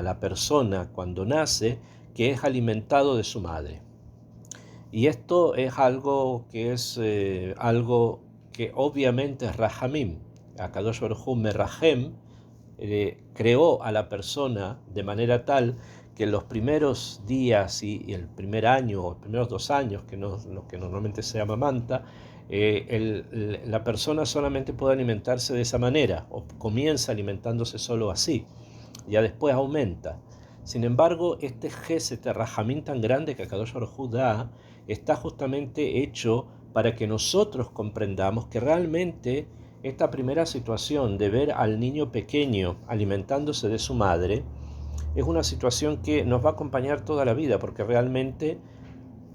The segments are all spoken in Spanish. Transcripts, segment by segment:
la persona cuando nace que es alimentado de su madre. Y esto es algo que obviamente es Rahamim. Akadosh Baruj Hu Merahem creó a la persona de manera tal que en los primeros días y el primer año o los primeros 2 años, lo que normalmente se amamanta, la persona solamente puede alimentarse de esa manera, o comienza alimentándose solo así, ya después aumenta. Sin embargo, este Gesed Rahamim tan grande que Akadosh Baruj Hu da, está justamente hecho para que nosotros comprendamos que realmente esta primera situación de ver al niño pequeño alimentándose de su madre es una situación que nos va a acompañar toda la vida, porque realmente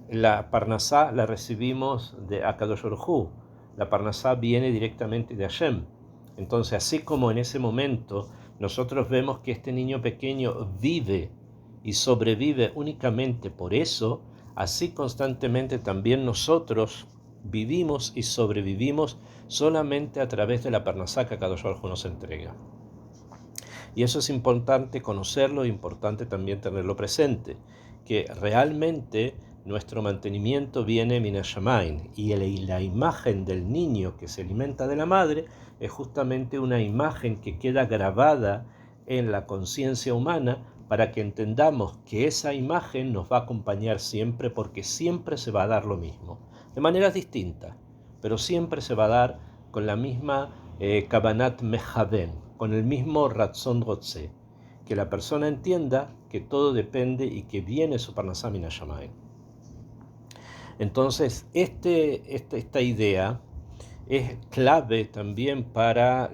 la Parnasá la recibimos de Akadosh Baruj Hu. La Parnasá viene directamente de Hashem. Entonces, así como en ese momento nosotros vemos que este niño pequeño vive y sobrevive únicamente por eso, así constantemente también nosotros vivimos y sobrevivimos solamente a través de la Parnasá que Akadosh Baruj Hu nos entrega. Y eso es importante conocerlo, importante también tenerlo presente, que realmente nuestro mantenimiento viene min hashamayim, y la imagen del niño que se alimenta de la madre es justamente una imagen que queda grabada en la conciencia humana para que entendamos que esa imagen nos va a acompañar siempre, porque siempre se va a dar lo mismo, de maneras distintas, pero siempre se va a dar con la misma kavanat mejaven, con el mismo ratzon rotze, que la persona entienda que todo depende y que viene su parnasá min hashamayim. Entonces, esta idea es clave también para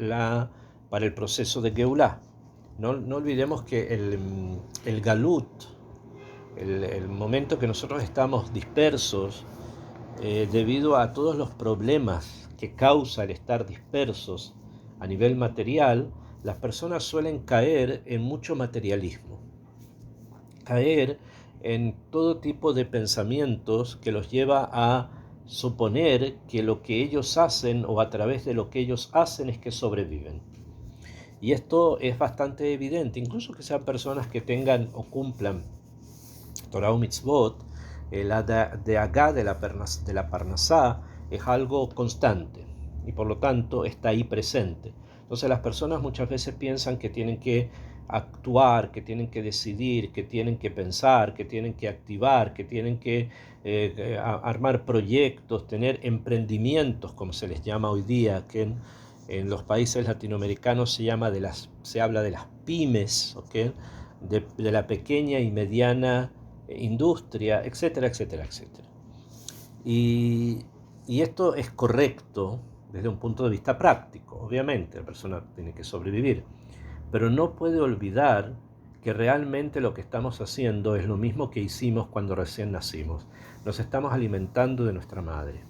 el proceso de Geulah. No olvidemos que el Galut, el momento que nosotros estamos dispersos, debido a todos los problemas que causa el estar dispersos a nivel material, las personas suelen caer en mucho materialismo, caer en todo tipo de pensamientos que los lleva a suponer que lo que ellos hacen o a través de lo que ellos hacen es que sobreviven. Y esto es bastante evidente, incluso que sean personas que tengan o cumplan Torah o Mitzvot, la deagá de la Parnasá es algo constante y por lo tanto está ahí presente. Entonces las personas muchas veces piensan que tienen que actuar, que tienen que decidir, que tienen que pensar, que tienen que activar, que tienen que armar proyectos, tener emprendimientos, como se les llama hoy día, que en los países latinoamericanos se habla de las pymes, ¿okay? de la pequeña y mediana industria, etcétera, etcétera, etcétera. Y esto es correcto desde un punto de vista práctico. Obviamente, la persona tiene que sobrevivir, pero no puede olvidar que realmente lo que estamos haciendo es lo mismo que hicimos cuando recién nacimos. Nos estamos alimentando de nuestra madre.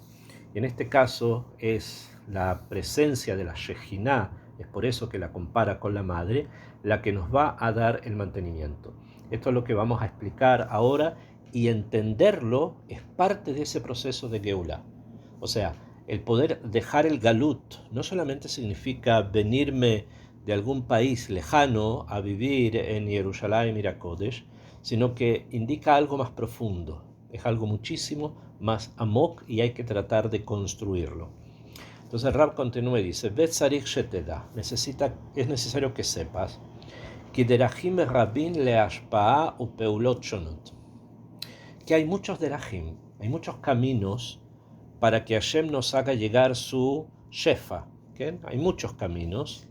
Y en este caso es la presencia de la Shejinah, es por eso que la compara con la madre, la que nos va a dar el mantenimiento. Esto es lo que vamos a explicar ahora, y entenderlo es parte de ese proceso de Geulah. O sea, el poder dejar el galut no solamente significa venirme de algún país lejano a vivir en Jerusalén y Kodesh, sino que indica algo más profundo, es algo muchísimo más amok y hay que tratar de construirlo. Entonces Rab continúa y dice, es necesario que sepas que hay muchos derajim, hay muchos caminos para que Hashem nos haga llegar su shefa, ¿okay? Hay muchos caminos.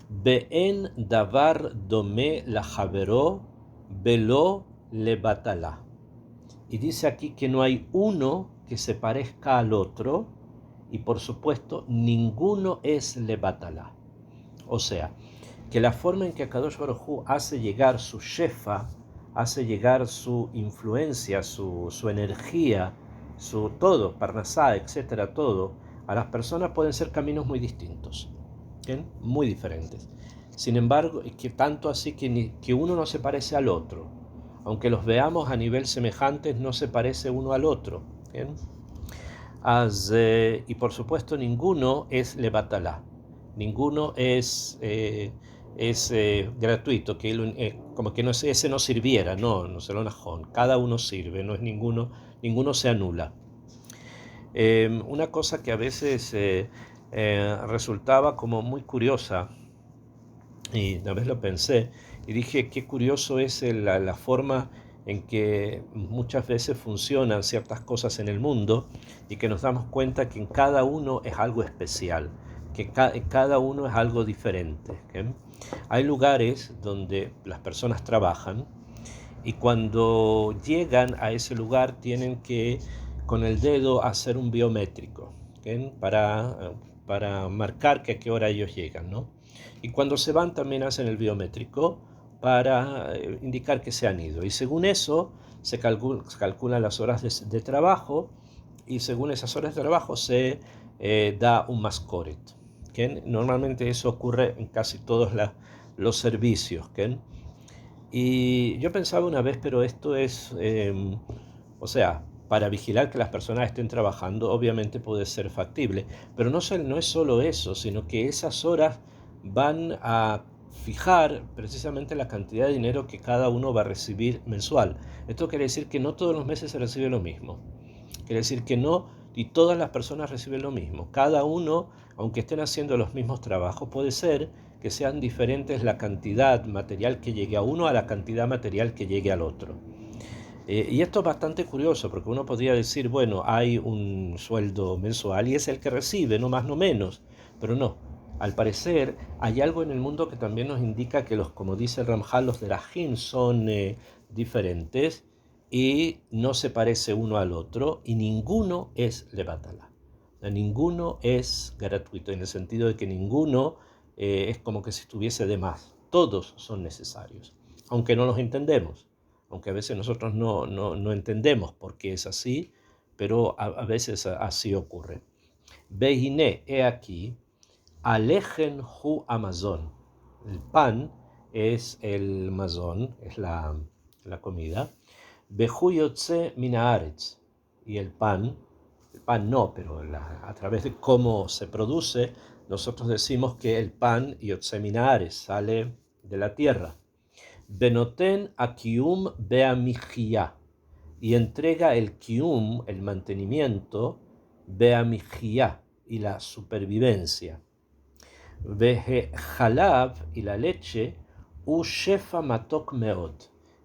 Be'en davar dome la javero velo lebatala. Y dice aquí que no hay uno que se parezca al otro, y por supuesto ninguno es lebatala. O sea, que la forma en que Akadosh Baruj Hu hace llegar su shefa, hace llegar su influencia, su energía, su todo, parnasá, etcétera, todo, a las personas pueden ser caminos muy distintos, ¿bien? Muy diferentes. Sin embargo, es que tanto así que uno no se parece al otro. Aunque los veamos a nivel semejantes, no se parece uno al otro, ¿bien? Y por supuesto ninguno es levatalá, ninguno es es gratuito, que como que no, ese no sirviera, no se lo najón. Cada uno sirve, no es ninguno se anula. Una cosa que a veces resultaba como muy curiosa, y una vez lo pensé, y dije, qué curioso es la forma en que muchas veces funcionan ciertas cosas en el mundo y que nos damos cuenta que en cada uno es algo especial, que cada uno es algo diferente. ¿Okay? Hay lugares donde las personas trabajan y cuando llegan a ese lugar tienen que con el dedo hacer un biométrico, ¿okay? Para marcar que a qué hora ellos llegan, ¿no? Y cuando se van también hacen el biométrico para indicar que se han ido. Y según eso se calculan las horas de trabajo y según esas horas de trabajo se da un mascoret. ¿Okay? Normalmente eso ocurre en casi todos los servicios. ¿Okay? Y yo pensaba una vez, pero esto es, o sea, para vigilar que las personas estén trabajando, obviamente puede ser factible, pero no es solo eso, sino que esas horas van a fijar precisamente la cantidad de dinero que cada uno va a recibir mensual. Esto quiere decir que no todos los meses se recibe lo mismo. Quiere decir que no, y todas las personas reciben lo mismo. Cada uno, aunque estén haciendo los mismos trabajos, puede ser que sean diferentes la cantidad material que llegue a uno a la cantidad material que llegue al otro. Y esto es bastante curioso, porque uno podría decir, bueno, hay un sueldo mensual y es el que recibe, no más no menos, pero no. Al parecer, hay algo en el mundo que también nos indica que como dice el Ramjal, los derajim son diferentes y no se parece uno al otro y ninguno es levatala. Ninguno es gratuito, en el sentido de que ninguno es como que si estuviese de más. Todos son necesarios, aunque no los entendemos, aunque a veces nosotros no entendemos por qué es así, pero a veces así ocurre. Behine, he aquí, alejen hu amazon. El pan es el mazón, es la comida. Behu yotze minaaretz. Y el pan no, pero a través de cómo se produce, nosotros decimos que el pan yotze minaaretz sale de la tierra. Benoten a kium beamijía. Y entrega el kium, el mantenimiento, beamijía y la supervivencia. Veje jalab y la leche, u shefa matok meod.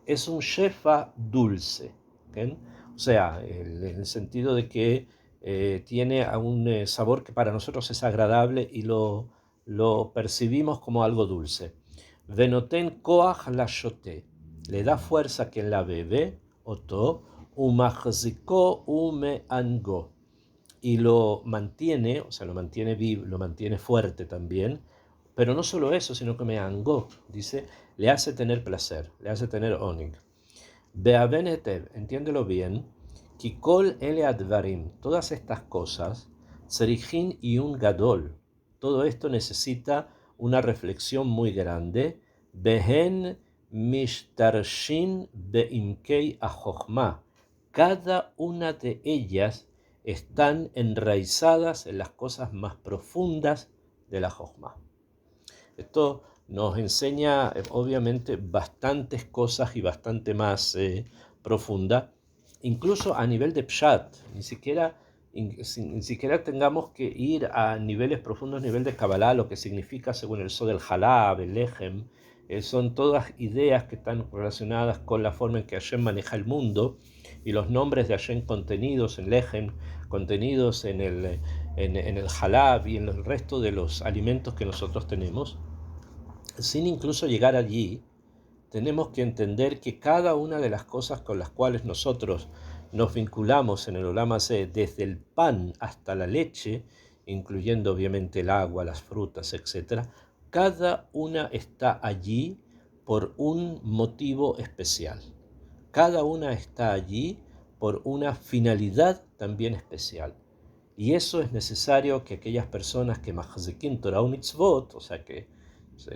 Es un shefa dulce. ¿Okay? O sea, en el sentido de que tiene un sabor que para nosotros es agradable y lo percibimos como algo dulce. Venoten koach la shote. Le da fuerza a quien la bebe, oto, umachziko ume ango. Y lo mantiene, o sea, lo mantiene vivo, lo mantiene fuerte también, pero no solo eso, sino que me angó, dice, le hace tener placer, le hace tener onig. Beaven etev, entiéndelo bien, kikol ele advarim, todas estas cosas, tzerichin y un gadol, todo esto necesita una reflexión muy grande, behen mishtarshin beimkei ajochma, cada una de ellas están enraizadas en las cosas más profundas de la Jochma. Esto nos enseña obviamente bastantes cosas y bastante más profunda, incluso a nivel de Pshat. Ni siquiera tengamos que ir a niveles profundos, a nivel de Kabbalah, lo que significa según el Sod del Halab, el Lechem. Son todas ideas que están relacionadas con la forma en que Hashem maneja el mundo y los nombres de Hashem contenidos en Lechem, contenidos en el Halab y en el resto de los alimentos que nosotros tenemos. Sin incluso llegar allí, tenemos que entender que cada una de las cosas con las cuales nosotros nos vinculamos en el Olam Hazé, desde el pan hasta la leche, incluyendo obviamente el agua, las frutas, etc., cada una está allí por un motivo especial. Cada una está allí por una finalidad también especial. Y eso es necesario que aquellas personas que mahzikin Torah u mitzvot, o sea que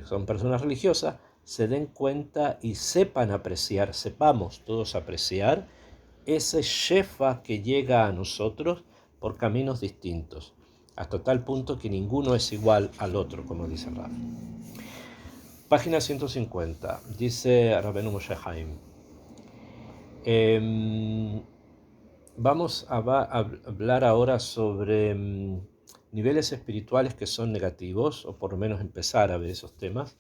son personas religiosas, se den cuenta y sepan apreciar, sepamos todos apreciar ese shefa que llega a nosotros por caminos distintos, hasta tal punto que ninguno es igual al otro, como dice Raf. Página 150, dice Rabbeinu Moshe Haim. Vamos a hablar ahora sobre niveles espirituales que son negativos, o por lo menos empezar a ver esos temas,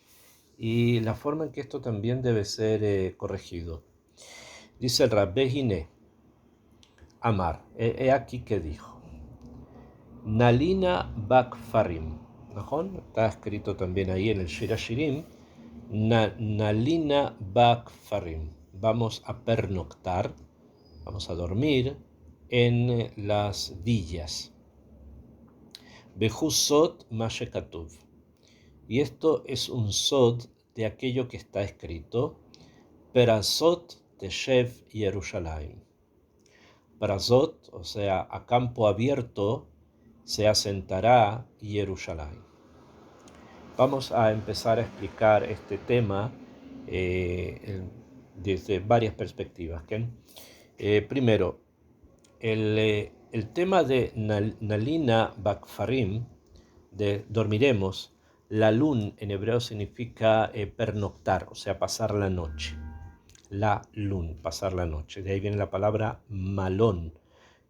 y la forma en que esto también debe ser corregido. Dice el Rabbe Hine Amar, he aquí que dijo, Nalina Bakfarim, ¿no? Está escrito también ahí en el Shir HaShirim, Nalina Bakfarim, vamos a pernoctar, vamos a dormir en las villas. Behu sod ma shekatuv. Y esto es un sod de aquello que está escrito. Perazot teshev Yerushalayim. Perazot, o sea, a campo abierto, se asentará Jerusalén. Vamos a empezar a explicar este tema desde varias perspectivas. Primero, el tema de Nalina Bakfarim, de dormiremos, la lun en hebreo significa pernoctar, o sea, pasar la noche. La lun, pasar la noche. De ahí viene la palabra malón,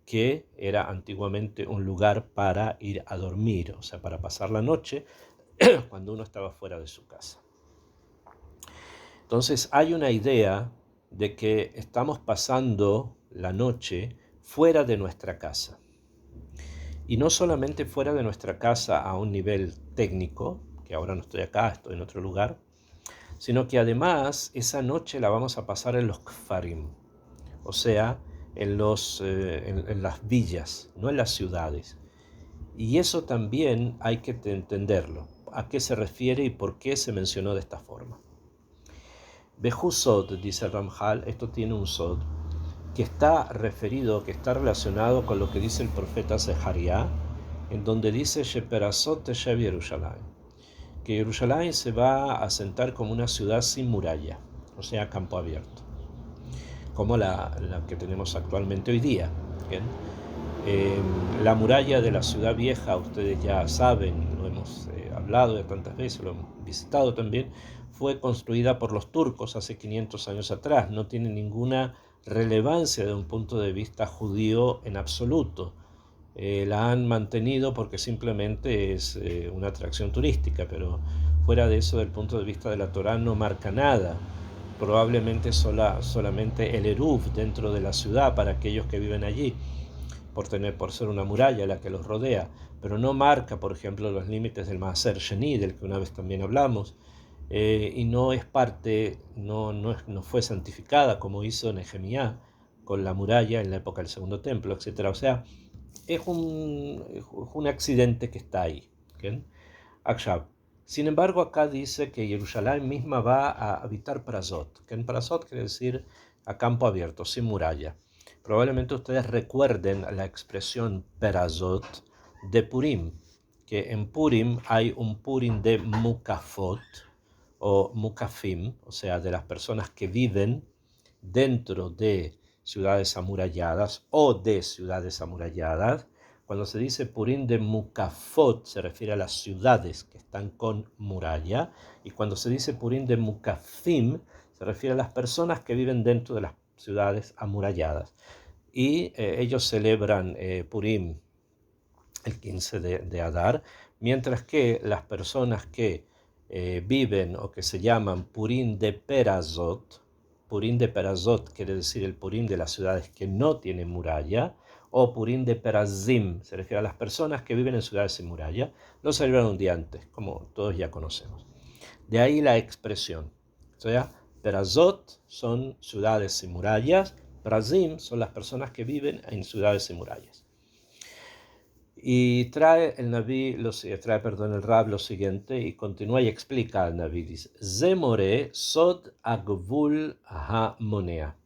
que era antiguamente un lugar para ir a dormir, o sea, para pasar la noche cuando uno estaba fuera de su casa. Entonces hay una idea de que estamos pasando la noche fuera de nuestra casa. Y no solamente fuera de nuestra casa a un nivel técnico, que ahora no estoy acá, estoy en otro lugar, sino que además esa noche la vamos a pasar en los kfarim, o sea, en las villas, no en las ciudades. Y eso también hay que entenderlo, a qué se refiere y por qué se mencionó de esta forma. Behu sod, dice Ramjal, esto tiene un sod, que está referido, que está relacionado con lo que dice el profeta Zeharia, en donde dice Sheperazot teshev Yerushalayim, que Jerusalén se va a asentar como una ciudad sin muralla, o sea, campo abierto, como la que tenemos actualmente hoy día. ¿Bien? La muralla de la ciudad vieja, ustedes ya saben, lo hemos hablado de tantas veces, lo hemos visitado también, fue construida por los turcos hace 500 años atrás, no tiene ninguna relevancia desde un punto de vista judío en absoluto. La han mantenido porque simplemente es una atracción turística, pero fuera de eso, del punto de vista de la Torá, no marca nada. Probablemente solamente el Eruv dentro de la ciudad para aquellos que viven allí, por ser una muralla la que los rodea, pero no marca, por ejemplo, los límites del Maaser Sheni, del que una vez también hablamos, y no es parte, no fue santificada como hizo Nehemías con la muralla en la época del Segundo Templo, etc. O sea, es un accidente que está ahí. ¿Bien? Sin embargo, acá dice que Jerusalén misma va a habitar Prazot, que en Prazot quiere decir a campo abierto, sin muralla. Probablemente ustedes recuerden la expresión Perazot de Purim, que en Purim hay un Purim de Mukafot o Mukafim, o sea, de las personas que viven dentro de ciudades amuralladas o de ciudades amuralladas. Cuando se dice Purim de Mukafot se refiere a las ciudades que están con muralla, y cuando se dice Purim de Mukafim se refiere a las personas que viven dentro de las ciudades amuralladas. Y ellos celebran Purim el 15 de Adar, mientras que las personas que viven o que se llaman Purim de Perazot quiere decir el Purim de las ciudades que no tienen muralla, o Purim de Perazim, se refiere a las personas que viven en ciudades sin muralla, lo celebran un día antes, como todos ya conocemos. De ahí la expresión. O sea, Perazot son ciudades sin murallas, Perazim son las personas que viven en ciudades sin murallas. Y trae el Rab lo siguiente, y continúa y explica al Naví, dice, Zemore sod agvul ha-monea.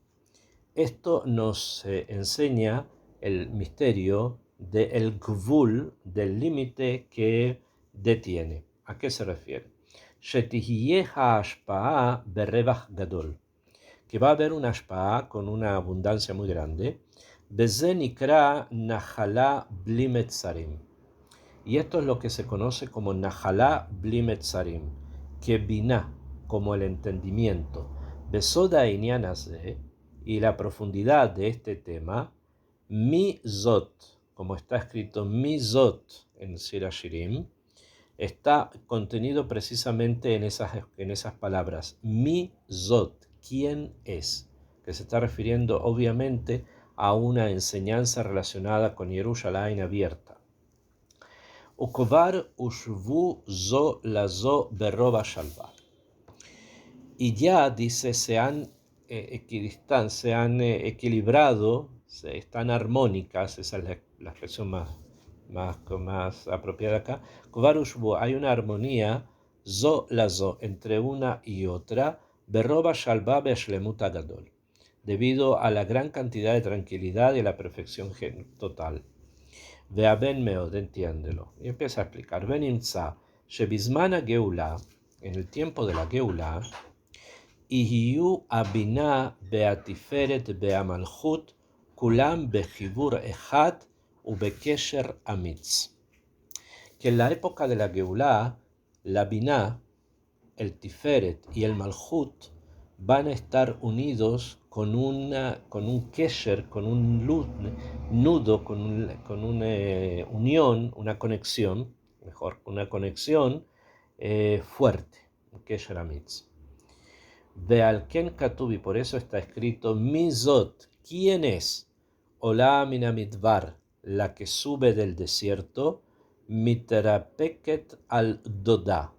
Esto nos enseña el misterio del gvul, del límite que detiene. ¿A qué se refiere? Shetihiyeh ha'ashpa'a berevach gadol, que va a haber una ashpa'a con una abundancia muy grande. Beze nikra nahalá bli metzarim. Y esto es lo que se conoce como nahalá bli metzarim, que biná, como el entendimiento. Besoda Inyanase, y la profundidad de este tema, mi zot, como está escrito mi zot en Shir Hashirim, está contenido precisamente en esas palabras. Mi zot, ¿quién es? Que se está refiriendo obviamente a una enseñanza relacionada con Jerusalén abierta. Ukovar ushvu zo lazo berroba shalva. Y ya, dice, se han equilibrado, están armónicas, esa es la expresión más apropiada acá. Ukovar ushvu, hay una armonía, zo lazo, entre una y otra, berroba shalva be'shlemut agadol, debido a la gran cantidad de tranquilidad y la perfección total. Vea ben meod, entiéndelo. Y empieza a explicar. Ben imtza, shebizmana geula, en el tiempo de la geula, ihiyu abina beatiferet beamalchut, kulam bechibur echad ubekesher amitz. Que en la época de la geula, la biná, el tiferet y el malchut van a estar unidos con un kesher, con un nudo, con una unión, una conexión, fuerte, un kesher amitz. Ve'al ken katubi, por eso está escrito, mizot, ¿quién es? Ola mina midbar, la que sube del desierto, mitrapeket al doda,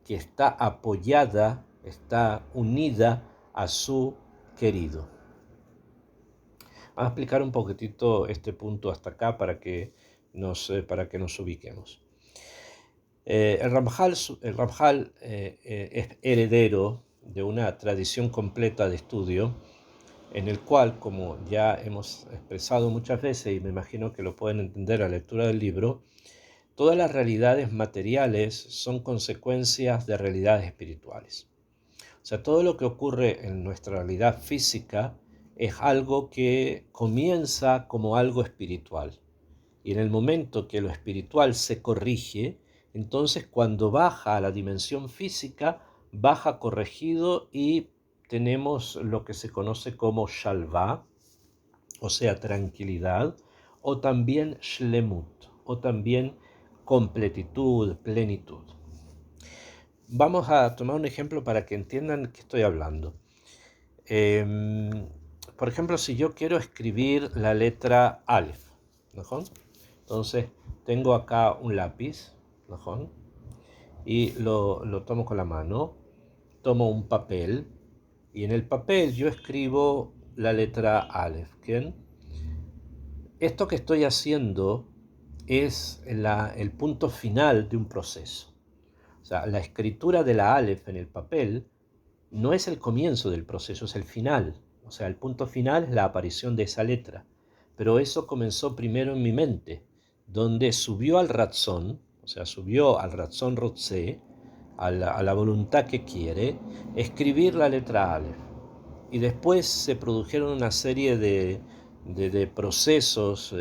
que está apoyada, está unida a su querido. Vamos a explicar un poquitito este punto hasta acá para que nos ubiquemos. El Ramjal es heredero de una tradición completa de estudio, en el cual, como ya hemos expresado muchas veces, y me imagino que lo pueden entender a la lectura del libro, todas las realidades materiales son consecuencias de realidades espirituales. O sea, todo lo que ocurre en nuestra realidad física es algo que comienza como algo espiritual. Y en el momento que lo espiritual se corrige, entonces cuando baja a la dimensión física, baja corregido y tenemos lo que se conoce como shalva, o sea, tranquilidad, o también shlemut, o también completitud, plenitud. Vamos a tomar un ejemplo para que entiendan qué estoy hablando. Por ejemplo, si yo quiero escribir la letra Aleph, ¿no? Entonces tengo acá un lápiz, ¿no? Y lo tomo con la mano, tomo un papel, y en el papel yo escribo la letra Aleph. ¿Quién? Esto que estoy haciendo es el punto final de un proceso. O sea, la escritura de la Aleph en el papel no es el comienzo del proceso, es el final. O sea, el punto final es la aparición de esa letra. Pero eso comenzó primero en mi mente, donde subió al Ratzón, o sea, subió al Ratzón Rotze, a la voluntad que quiere, escribir la letra Aleph. Y después se produjeron una serie de procesos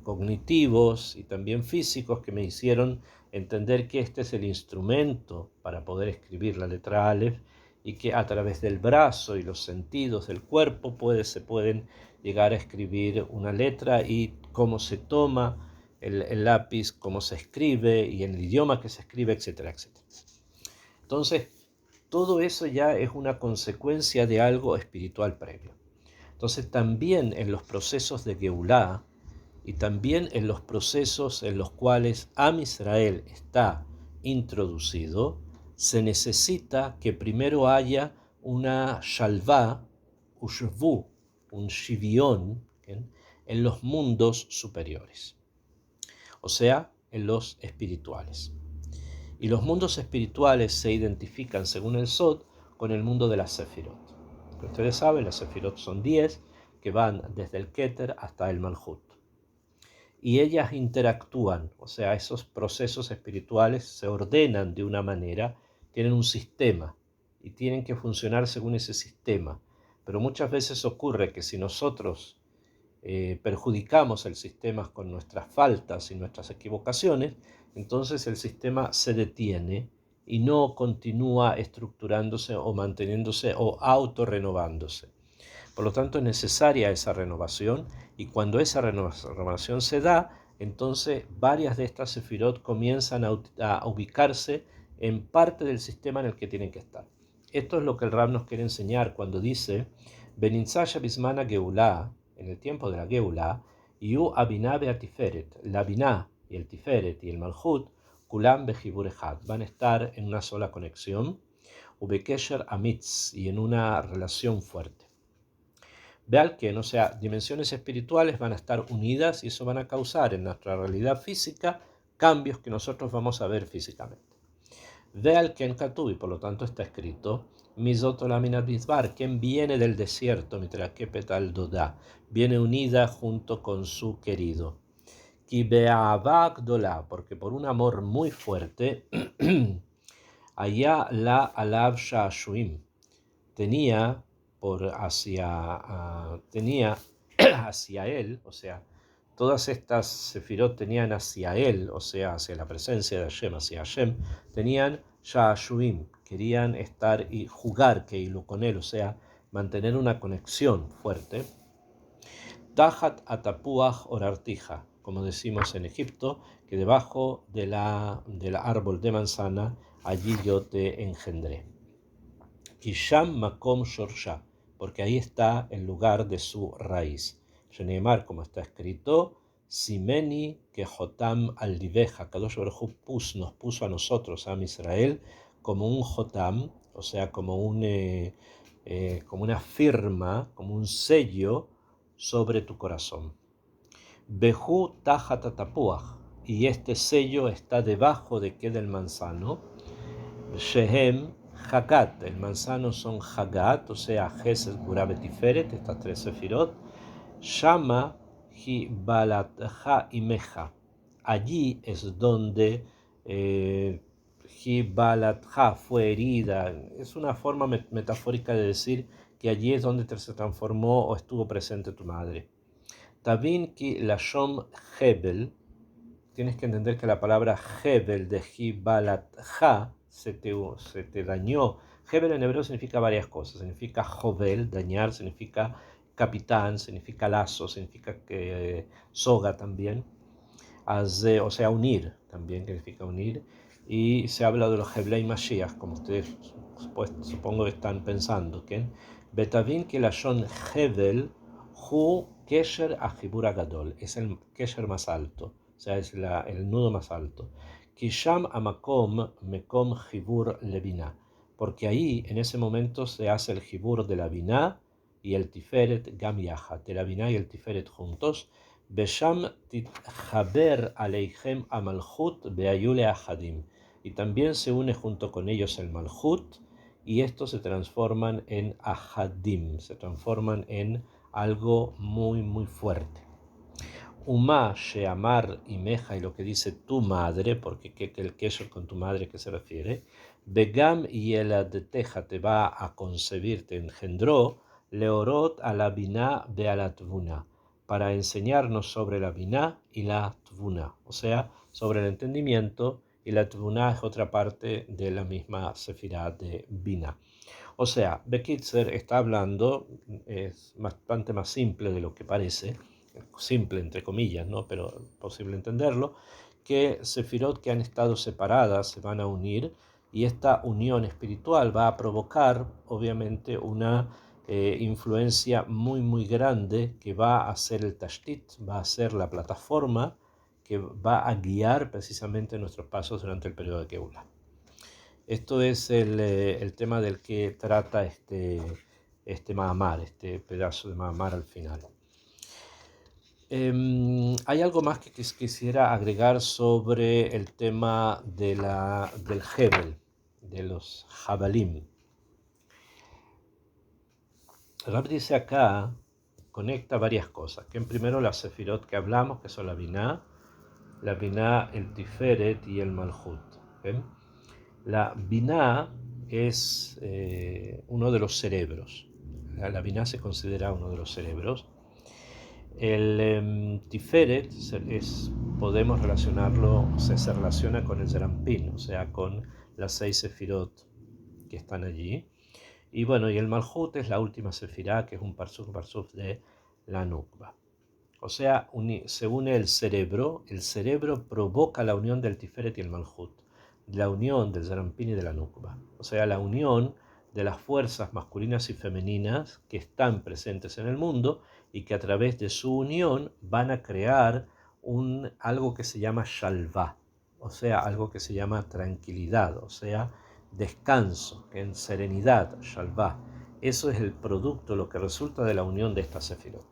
cognitivos y también físicos que me hicieron entender que este es el instrumento para poder escribir la letra Aleph, y que a través del brazo y los sentidos del cuerpo se pueden llegar a escribir una letra, y cómo se toma el lápiz, cómo se escribe y en el idioma que se escribe, etcétera, etcétera. Entonces, todo eso ya es una consecuencia de algo espiritual previo. Entonces, también en los procesos de Geulá y también en los procesos en los cuales Am Israel está introducido, se necesita que primero haya una shalvá, ushvu, un shivión, en los mundos superiores, o sea, en los espirituales. Y los mundos espirituales se identifican, según el Sod, con el mundo de las Sefirot. Como ustedes saben, las Sefirot son 10, que van desde el Keter hasta el Malhut. Y ellas interactúan, o sea, esos procesos espirituales se ordenan de una manera, tienen un sistema y tienen que funcionar según ese sistema. Pero muchas veces ocurre que si nosotros perjudicamos el sistema con nuestras faltas y nuestras equivocaciones, entonces el sistema se detiene y no continúa estructurándose o manteniéndose o autorrenovándose. Por lo tanto, es necesaria esa renovación, y cuando esa renovación se da, entonces varias de estas sefirot comienzan a ubicarse en parte del sistema en el que tienen que estar. Esto es lo que el Rab nos quiere enseñar cuando dice Benitzaya bismana Geulah, en el tiempo de la Geulah, Yu Abinah beatiferet, la Binah y el Tiferet y el Malchut, Kulam bejibur echad, van a estar en una sola conexión, ubekesher amitz, y en una relación fuerte. Vean que, o sea, dimensiones espirituales van a estar unidas y eso van a causar en nuestra realidad física cambios que nosotros vamos a ver físicamente. Vean que en Katubi, por lo tanto está escrito, Mizoto Laminat Bizbar, quien viene del desierto, Mitrakepet al Dodá, viene unida junto con su querido. Ki be'avak dola, porque por un amor muy fuerte, allá la alav shashuim, tenía hacia él, o sea, todas estas sefirot tenían hacia él, o sea, hacia la presencia de Hashem, hacia Hashem, tenían sha'ashuim, querían estar y jugar keilu con él, o sea, mantener una conexión fuerte. Tajat atapuach orartija, como decimos en Egipto, que debajo del árbol de manzana, allí yo te engendré. Kisham makom shorsha, porque ahí está el lugar de su raíz. Sheneemar, como está escrito, Simeni kejotam al diveja, Kadosh Baruj Hu nos puso a nosotros, a Israel, como un jotam, o sea, como una firma, como un sello sobre tu corazón. Behu tajat atapuach, y este sello está debajo de qué, del manzano. Shehem Hagat, el manzano son Hagat, o sea, Gesed, Gurah, Betiferet, estas tres sefirot. Shama hi balatja imeja, allí es donde hi balatja fue herida. Es una forma metafórica de decir que allí es donde se transformó o estuvo presente tu madre. Tabin ki lashon hebel, tienes que entender que la palabra hebel de hi balatja se te dañó. Hebel en hebreo significa varias cosas. Significa jovel, dañar, significa capitán, significa lazo, significa soga también. O sea, unir también significa unir. Y se habla de los Heblei Mashiach, como ustedes supongo que están pensando. Betavin que la shon Hebel hu kesher achibur agadol, es el kesher más alto, o sea, es el nudo más alto. Kisham amakom mekom chibur lebina, porque ahí en ese momento se hace el chibur de la Binah y el Tiferet gam yachat, de la Binah y el Tiferet juntos. Besham titchaber aleichem amalchut beayule ahadim, y también se une junto con ellos el Malchut, y estos se transforman en ahadim, se transforman en algo muy muy fuerte. Uma sheamar imeja, y lo que dice tu madre, porque el queso con tu madre, ¿qué se refiere? Begam y eladeteja, te va a concebir, te engendró, leorot a la binah de a la tvuna, para enseñarnos sobre la binah y la tvuna, o sea, sobre el entendimiento, y la tvuna es otra parte de la misma sefirá de binah. O sea, Bekitzer está hablando, es bastante más simple de lo que parece, simple entre comillas, ¿no? Pero posible entenderlo, que sefirot que han estado separadas se van a unir, y esta unión espiritual va a provocar obviamente una influencia muy muy grande que va a ser el tashtit, va a ser la plataforma que va a guiar precisamente nuestros pasos durante el periodo de Geulah. Esto es el tema del que trata este Mahamar, este pedazo de Mahamar al final. Hay algo más que quisiera agregar sobre el tema del Hebel, de los Jabalim. Rab dice acá, conecta varias cosas. Que en primero la Sefirot que hablamos, que son la Binah, el Tiferet y el Malchut. ¿Okay? La Binah es uno de los cerebros. La Binah se considera uno de los cerebros. El Tiferet podemos relacionarlo, se relaciona con el Zerampin, o sea, con las 6 sefirot que están allí. Y bueno, y el Malhut es la última sefirá, que es un parsuf de la Nukba. O sea, se une el cerebro provoca la unión del Tiferet y el Malhut, la unión del Zerampin y de la Nukba. O sea, la unión de las fuerzas masculinas y femeninas que están presentes en el mundo y que a través de su unión van a crear algo que se llama Shalvá, o sea, algo que se llama tranquilidad, o sea, descanso, en serenidad, Shalvá. Eso es el producto, lo que resulta de la unión de estas sefirot.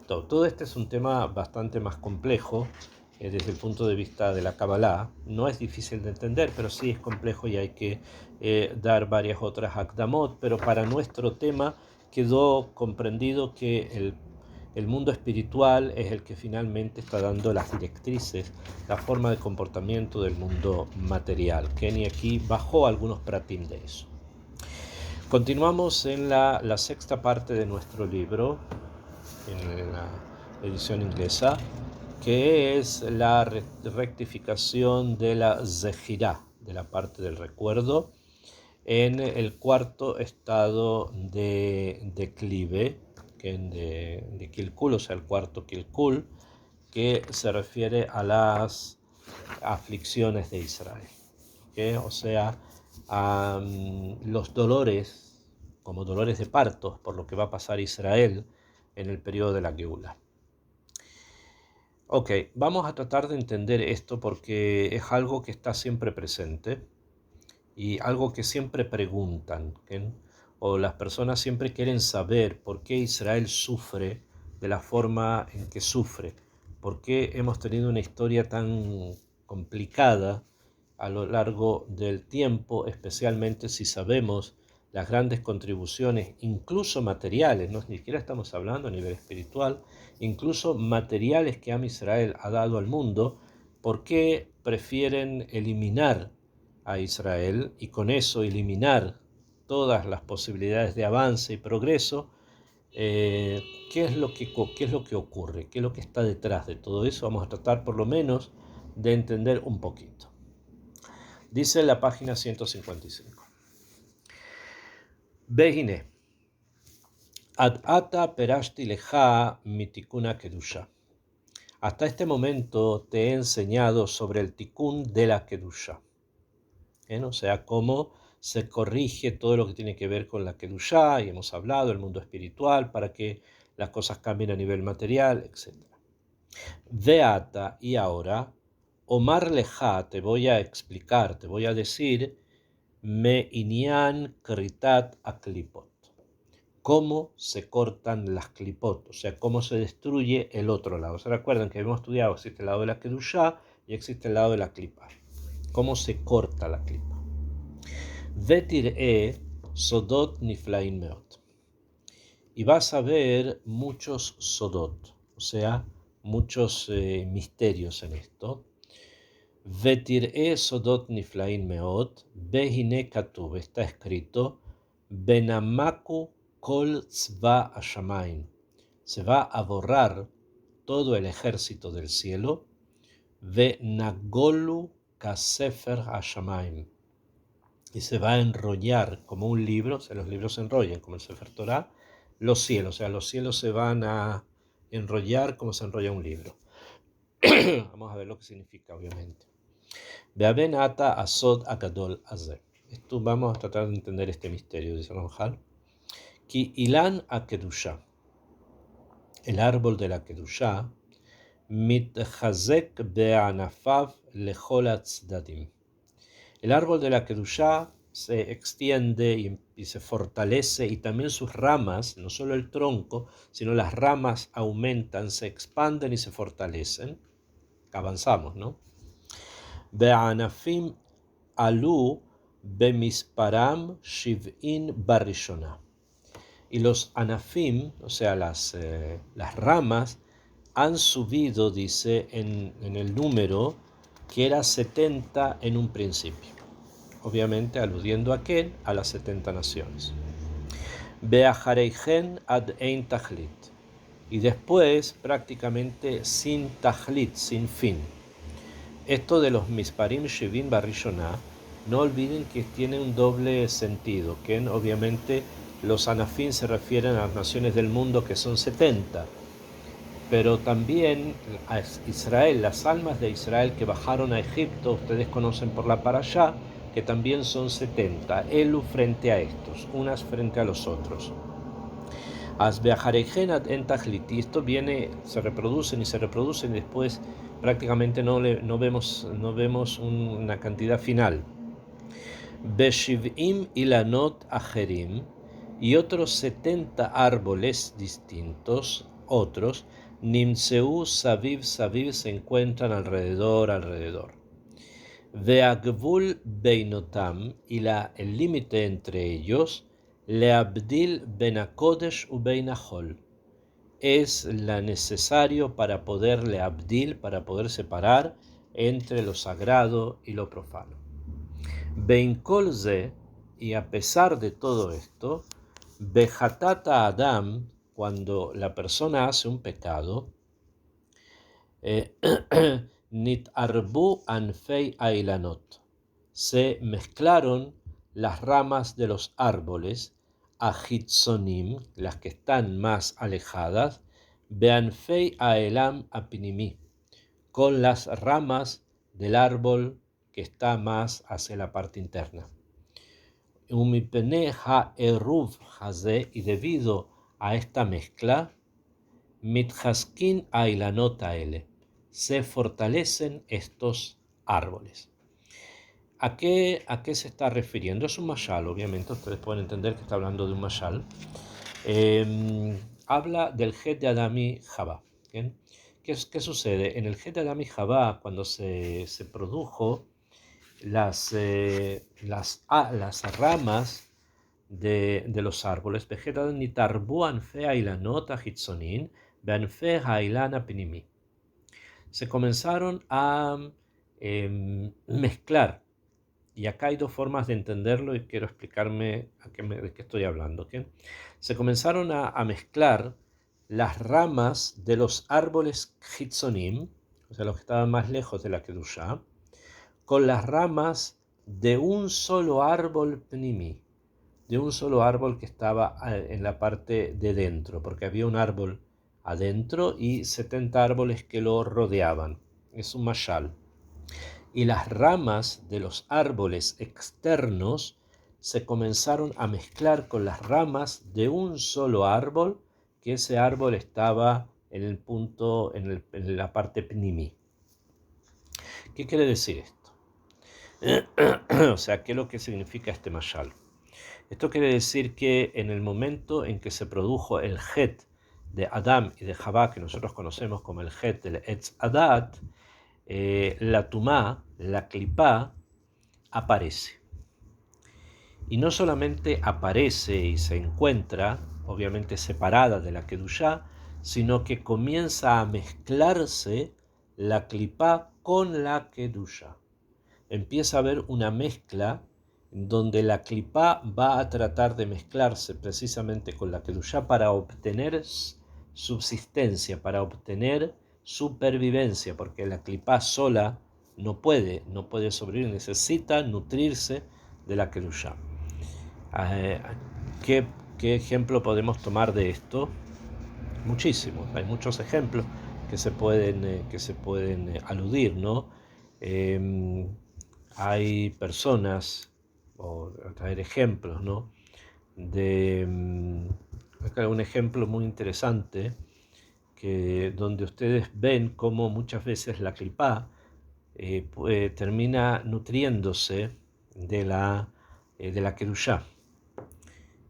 Todo este es un tema bastante más complejo desde el punto de vista de la Kabbalah. No es difícil de entender, pero sí es complejo y hay que dar varias otras akdamot, pero para nuestro tema quedó comprendido que el mundo espiritual es el que finalmente está dando las directrices, la forma de comportamiento del mundo material. Kenny aquí bajó algunos pratim de eso. Continuamos en la sexta parte de nuestro libro, en la edición inglesa, que es la rectificación de la zejirá, de la parte del recuerdo, en el cuarto estado de declive, de Kilkul, o sea, el cuarto Kilkul, que se refiere a las aflicciones de Israel, ¿okay? O sea, a los dolores, como dolores de parto, por lo que va a pasar Israel en el periodo de la Geula. Ok, vamos a tratar de entender esto porque es algo que está siempre presente y algo que siempre preguntan, ¿okay? O las personas siempre quieren saber por qué Israel sufre de la forma en que sufre, por qué hemos tenido una historia tan complicada a lo largo del tiempo, especialmente si sabemos las grandes contribuciones, incluso materiales, no ni siquiera estamos hablando a nivel espiritual, incluso materiales que Am Israel ha dado al mundo. ¿Por qué prefieren eliminar a Israel y con eso eliminar todas las posibilidades de avance y progreso? ¿Qué es lo que ocurre? ¿Qué es lo que está detrás de todo eso? Vamos a tratar por lo menos de entender un poquito. Dice en la página 155. Behine, ad ata perashti leja mitikuna kedusha. Hasta este momento te he enseñado sobre el tikun de la kedusha. O sea, cómo se corrige todo lo que tiene que ver con la kedusha, y hemos hablado del mundo espiritual para que las cosas cambien a nivel material, etc. Veata, y ahora, Omar leja, te voy a explicar, te voy a decir, me inyan kritat aklipot, cómo se cortan las klipot, o sea, cómo se destruye el otro lado. ¿Se recuerdan que habíamos estudiado? Existe el lado de la kedusha y existe el lado de la klipa. ¿Cómo se corta la klipa? Vetir'e sodot niflaim meot. Y vas a ver muchos sodot, o sea, muchos misterios en esto. Vetir'e sodot niflaim meot, behine katuv, está escrito, benamaku kol tzva hashamayim. Se va a borrar todo el ejército del cielo, ve nagolu kasefer hashamayim, y se va a enrollar como un libro, o sea, los libros se enrollan como el Sefer Torah, los cielos, o sea, los cielos se van a enrollar como se enrolla un libro. Vamos a ver lo que significa, obviamente. Ve'aben ata asod agadol azeh. Esto vamos a tratar de entender este misterio, dice Ramjal. Ki ilan akedusha, el árbol de la kedusha, mitchazek be'anafav lechol hatzdadim. El árbol de la kedusha se extiende y se fortalece, y también sus ramas, no solo el tronco, sino las ramas aumentan, se expanden y se fortalecen. Avanzamos, ¿no? Be'anafim alu bemisparam shiv'in barishona. Y los anafim, o sea, las ramas, han subido, dice, en el número que era 70 en un principio. Obviamente aludiendo a qué, a las 70 naciones. Be'achareichen ad ein tachlit. Y después prácticamente sin tajlit, sin fin. Esto de los Misparim Shivim Barishonah, no olviden que tiene un doble sentido, que obviamente los anafim se refieren a las naciones del mundo que son 70, pero también a Israel, las almas de Israel que bajaron a Egipto, ustedes conocen por la parashá, que también son 70, Elu frente a estos, unas frente a los otros. En Tajliti, esto viene, se reproducen y después prácticamente no vemos una cantidad final. Beshivim ilanot ajerim, y otros 70 árboles distintos, otros, Nimseu saviv saviv, se encuentran alrededor. Veagvul beinotam, y el límite entre ellos, leabdil ben hakodesh u bein hachol, es la necesario para poder leabdil, para poder separar entre lo sagrado y lo profano. Bein kol ze, y a pesar de todo esto, behatata adam, cuando la persona hace un pecado, nit arbu anfei ailanot, se mezclaron las ramas de los árboles, ahitzonim, las que están más alejadas, beanfei aelam apinimi, con las ramas del árbol que está más hacia la parte interna. Umipene ha'eruv haze, y debido a esta mezcla, mitchaskin ailanot aele, se fortalecen estos árboles. ¿A qué se está refiriendo? Es un mashal, obviamente, ustedes pueden entender que está hablando de un mashal. Habla del Het de Adam y Javá. ¿Qué sucede? En el Het de Adam y Javá, cuando se produjo las ramas de los árboles, se comenzaron a mezclar. Y acá hay dos formas de entenderlo y quiero explicarme de qué estoy hablando. ¿Okay? Se comenzaron a mezclar las ramas de los árboles hitzonim, o sea, los que estaban más lejos de la Kedushá, con las ramas de un solo árbol pnimi, de un solo árbol que estaba en la parte de dentro, porque había un árbol adentro y 70 árboles que lo rodeaban. Es un mashal. Y las ramas de los árboles externos se comenzaron a mezclar con las ramas de un solo árbol, que ese árbol estaba en el punto, en la parte pnimi. ¿Qué quiere decir esto? O sea, ¿qué es lo que significa este mashal? Esto quiere decir que en el momento en que se produjo el Het de Adam y de Javá, que nosotros conocemos como el Het del Etz Adat, la tumá, la clipá, aparece. Y no solamente aparece y se encuentra, obviamente separada de la Kedushá, sino que comienza a mezclarse la clipá con la Kedushá. Empieza a haber una mezcla donde la clipá va a tratar de mezclarse precisamente con la Kedushá para obtener subsistencia, para obtener supervivencia, porque la clipá sola no puede sobrevivir, necesita nutrirse de la Kedushá. ¿Qué ejemplo podemos tomar de esto? Muchísimos, hay muchos ejemplos que se pueden aludir, ¿no? Hay personas, o traer ejemplos, ¿no? Acá un ejemplo muy interesante, donde ustedes ven cómo muchas veces la clipá termina nutriéndose de la Kedushá,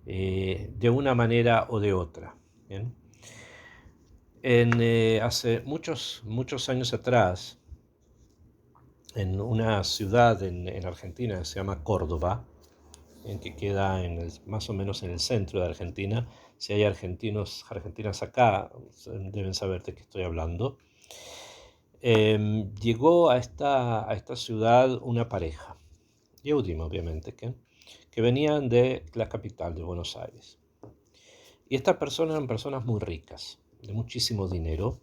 de una manera o de otra. ¿Bien? Hace muchos años atrás, en una ciudad en Argentina que se llama Córdoba, que queda más o menos en el centro de Argentina. Si hay argentinas acá, deben saber de qué estoy hablando. Llegó a esta ciudad una pareja, Yehudim obviamente, que venían de la capital, de Buenos Aires. Y estas personas eran personas muy ricas, de muchísimo dinero,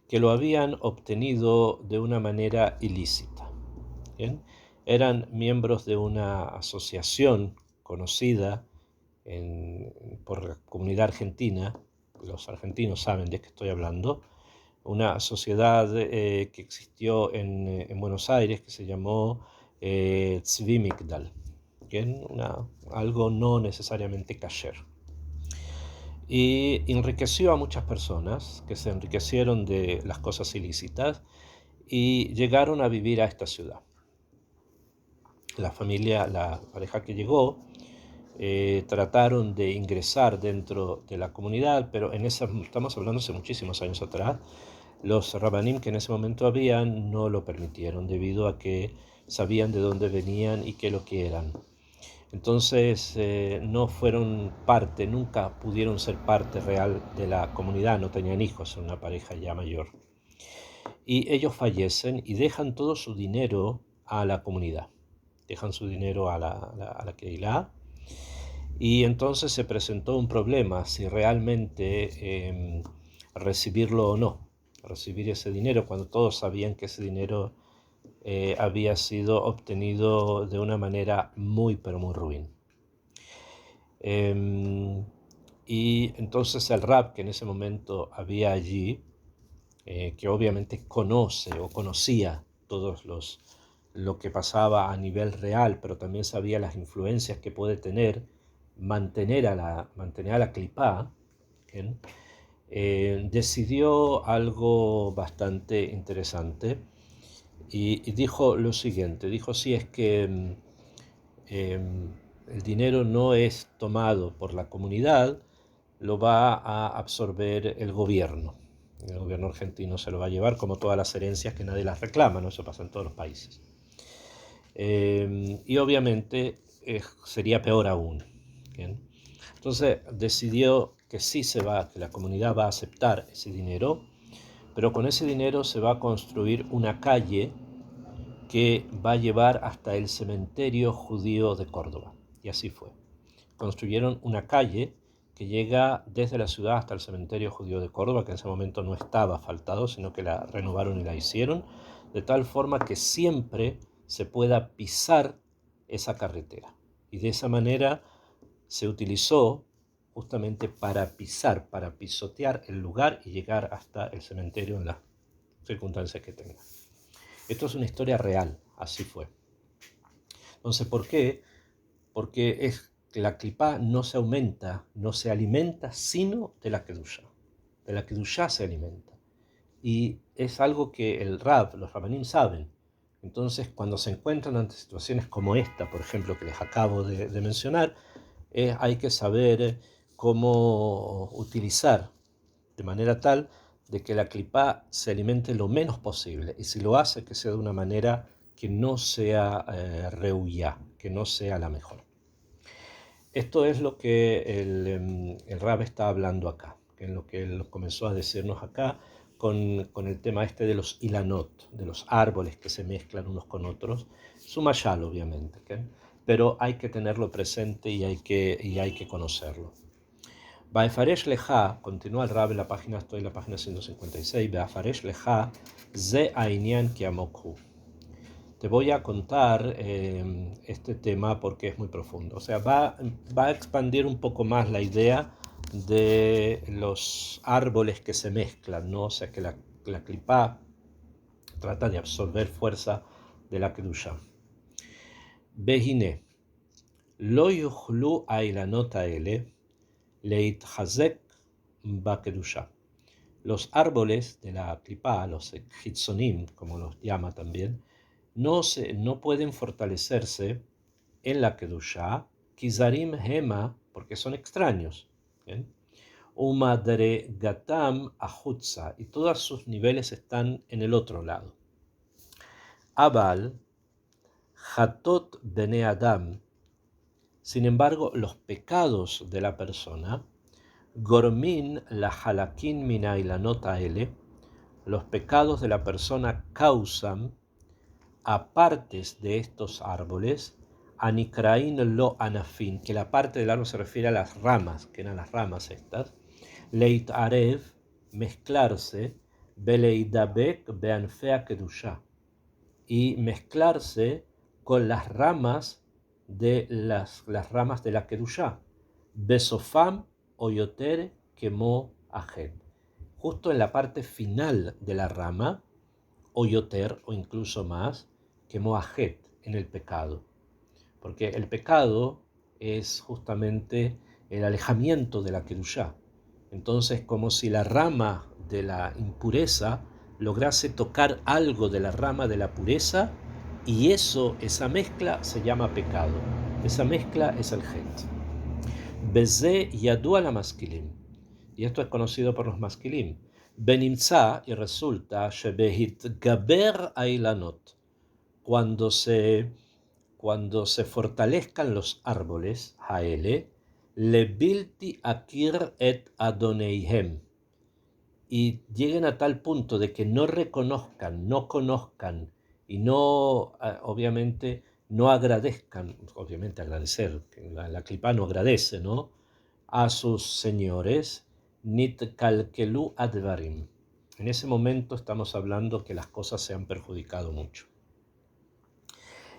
que lo habían obtenido de una manera ilícita. ¿Bien? Eran miembros de una asociación conocida por la comunidad argentina. Los argentinos saben de qué estoy hablando. Una sociedad que existió en Buenos Aires, que se llamó Tzvi Migdal, algo no necesariamente kasher. Y enriqueció a muchas personas que se enriquecieron de las cosas ilícitas y llegaron a vivir a esta ciudad. La pareja que llegó, trataron de ingresar dentro de la comunidad, pero estamos hablando hace muchísimos años atrás, los rabanim que en ese momento habían no lo permitieron debido a que sabían de dónde venían y qué lo que eran. Entonces no fueron parte, nunca pudieron ser parte real de la comunidad, no tenían hijos, una pareja ya mayor. Y ellos fallecen y dejan todo su dinero a la comunidad, dejan su dinero a la Keilah. Y entonces se presentó un problema si realmente recibirlo o no, recibir ese dinero cuando todos sabían que ese dinero había sido obtenido de una manera muy pero muy ruin. Y entonces el Rab que en ese momento había allí, que obviamente conoce o conocía lo que pasaba a nivel real, pero también sabía las influencias que puede tener mantener a la clipá, decidió algo bastante interesante y dijo lo siguiente, dijo, si es que el dinero no es tomado por la comunidad, lo va a absorber el gobierno. El gobierno argentino se lo va a llevar, como todas las herencias que nadie las reclama, ¿no? Eso pasa en todos los países. Y obviamente sería peor aún. ¿Bien? Entonces decidió que que la comunidad va a aceptar ese dinero, pero con ese dinero se va a construir una calle que va a llevar hasta el cementerio judío de Córdoba. Y así fue. Construyeron una calle que llega desde la ciudad hasta el cementerio judío de Córdoba, que en ese momento no estaba asfaltado, sino que la renovaron y la hicieron, de tal forma que siempre se pueda pisar esa carretera. Y de esa manera se utilizó justamente para pisotear el lugar y llegar hasta el cementerio en las circunstancias que tenga. Esto es una historia real, así fue. Entonces, ¿por qué? Porque la clipá no se aumenta, no se alimenta, sino de la kedusha. De la kedusha se alimenta. Y es algo que los rabanim saben. Entonces, cuando se encuentran ante situaciones como esta, por ejemplo, que les acabo de mencionar, hay que saber cómo utilizar de manera tal de que la clipá se alimente lo menos posible, y si lo hace, que sea de una manera que no sea reuyá, que no sea la mejor. Esto es lo que el Rab está hablando acá, que es lo que él comenzó a decirnos acá con el tema este de los ilanot, de los árboles que se mezclan unos con otros, su mayal obviamente, pero hay que tenerlo presente y hay que conocerlo. Be'afaresh lecha, continúa el Rab en la página, estoy en la página 156, Be'afaresh lecha, ze ainian ki amokhu. Te voy a contar este tema porque es muy profundo. O sea, va a expandir un poco más la idea de los árboles que se mezclan, ¿no? O sea, que la clipá trata de absorber fuerza de la kedusha. Behine, lo yuchlu ailanot haele leitchazek bakedusha. Los árboles de la clipá, los hitzonim, como los llama también, no pueden fortalecerse en la Kedushá, Kizarim Hema, porque son extraños. Umadre Gatam Ahutza, y todos sus niveles están en el otro lado. Abal, Hatot Bene Adam, sin embargo, los pecados de la persona, Gormin la Halakin Minailanot Aele, los pecados de la persona causan a partes de estos árboles, anikrain lo anafin, que la parte del árbol se refiere a las ramas, que eran las ramas estas, leit arev, mezclarse, Beleidabek beanfea kedusha, y mezclarse con las ramas de las ramas de la kedusha. Besofam o yoter kemo ahed. Justo en la parte final de la rama, o yoter, o incluso más, kemo ahed, en el pecado. Porque el pecado es justamente el alejamiento de la kedusha. Entonces, como si la rama de la impureza lograse tocar algo de la rama de la pureza, y esa mezcla se llama pecado. Esa mezcla es el het. Beze yadu la maskilim. Y esto es conocido por los maskilim. Benimza, y resulta, shebehit gaber ailanot. Cuando se fortalezcan los árboles, haele, lebilti akir et adoneihem, y lleguen a tal punto de que no reconozcan, no conozcan y no, obviamente, no agradezcan, obviamente agradecer, la clipa no agradece, ¿no?, a sus señores, nit kalkelu advarim. En ese momento estamos hablando que las cosas se han perjudicado mucho.